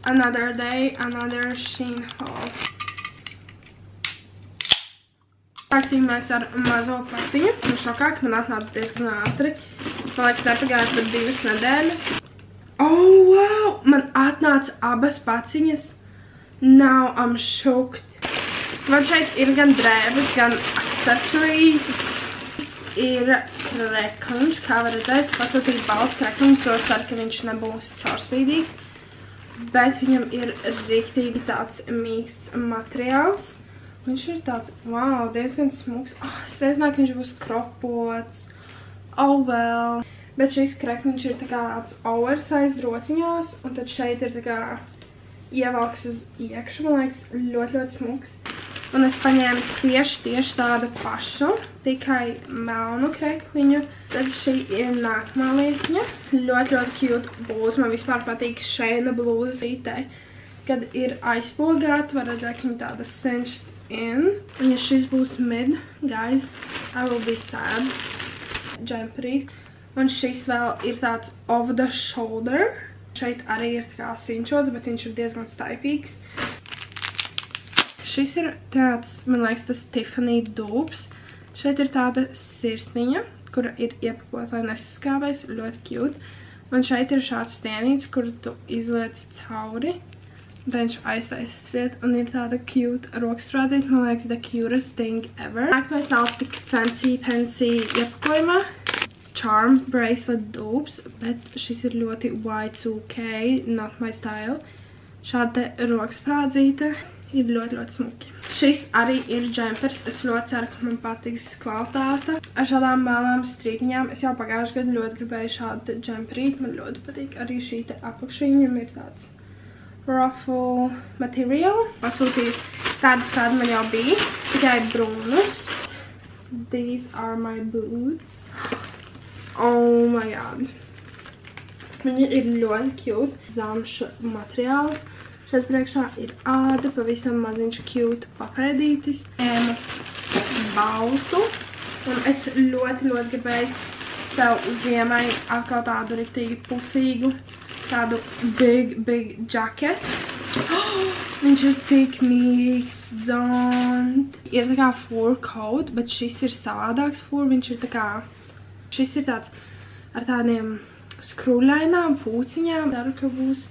Another day, another Shein haul. Sāksim ar mazo paciņu. Šokā, ka man atnāca diezgan ātri. Man liekas, nepagāja pat 2 nedēļas. Oh, wow! Man atnāca abas paciņas. Now I'm shocked. Man šeit ir gan drēbes, gan accessories. Ir krekliņš, kā var redzēt, pasūtīt baltu krekliņš, jo ceru, ka viņš nebūs caurspīdīgs. Bet viņam ir riktīgi tāds mīksts materiāls. Viņš ir tāds, wow, diezgan smuks. Es nezināju, ka viņš būs kropots. Oh, well. Bet šis krekliņš ir tāds oversize rociņās, un tad šeit ir tā kā ievalks uz iekšu, man liekas, ļoti smuks. Un es paņēmu tieši tādu pašu, tikai melnu krekliņu. Tad šī ir nākamā lietiņa. Ļoti cute blūza. Man vispār patīk Sheina blūza zītē. Kad ir aizpogāta, var redzēt, ka viņa tāda cinched in. Un ja šis būs mid, guys, I will be sad. Jumperīt. Un šis vēl ir tāds over the shoulder. Šeit arī ir tā kā cinčots, bet viņš ir diezgan staipīgs. Šis ir tāds, man liekas, tas Tiffany dūps. Šeit ir tāda sirsniņa, kura ir iepakota, lai nesaskāvēs, ļoti cute. Un šeit ir šāds stienīts, kuru tu izliec cauri. Tad viņš aiztaisiet, un ir tāda cute rokasprādzīta, man liekas, the cutest thing ever. Nākamais nav tik fancy iepakojumā. Charm bracelet dūps, bet šis ir ļoti Y2K, not my style. Šāda rokasprādzīta. Ir ļoti smuki. Šis arī ir džempers. Es ļoti ceru, ka man patiks kvalitāte. Ar šādām melnām strīpiņām. Es jau pagājušajā gadu ļoti gribēju šādu džemperīt. Man ļoti patīk arī šī te apakšiņa. Viņam ir tāds ruffle material. Pasūtīju tādas, kāda man jau bija. Tikai brūnus. These are my boots. Oh my god. Viņi ir ļoti cute. Zamšu materiāls. Šeit priekšā ir āda, pavisam maziņš cute papēdītis. Ēmu baltu. Un es ļoti gribēju sev ziemai atkal tādu riktīgi pufīgu, tādu big jacket. Viņš ir tik mīgs, don't. Ir tā kā fur coat, bet šis ir savādāks fur. Viņš ir tā kā, šis ir tāds ar tādiem skruļainām pūciņām. Ceru, ka būs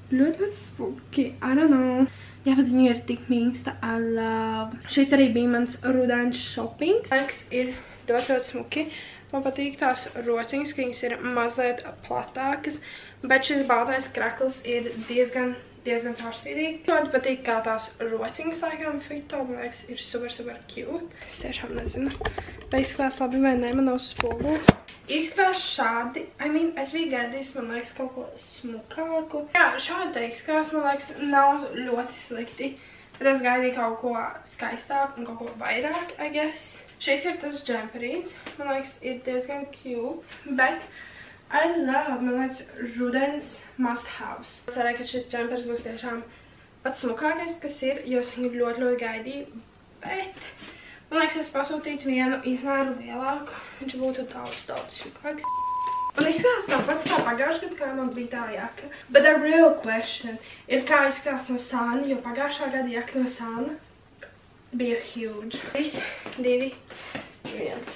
ļoti smuki, I don't know. Jā, bet viņi ir tik mīksta, I love. Šis arī bija mans rudens shoppings. Liekas, ir ļoti smuki. Man patīk tās rociņas, ka viņas ir mazliet platākas, bet šis baltais krekls ir diezgan caurspīdīgs. Ļoti patīk, kā tās rociņas laikam fito, man liekas, ir super cute. Es tiešām nezinu, vai izskatās labi vai ne, man nav spogulis. Izskatās šādi, es biju gaidījis, man liekas, kaut ko smukāku. Jā, šādi izskatās, man liekas, nav ļoti slikti. Bet es gaidīju kaut ko skaistāku un kaut ko vairāk, I guess. Šis ir tas džemperīts, man liekas, ir diezgan cute. Bet I love, man liekas, rudens must-haves. Es cerēju, ka šis džempers būs tiešām pats smukākais, kas ir, jo es viņu ļoti gaidīju. Bet man liekas, es pasūtītu vienu izmēru lielāku. Viņš būtu daudz smukāks. Un izskatās tāpat kā pagājušajā gadā, kā man bija tā jaka. But the real question ir, kā izskatās no sāna, jo pagājušā gada jaka no sāna bija huge. 3, 2, 1.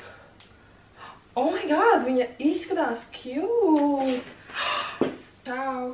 Oh my god, viņa izskatās cute! Čau!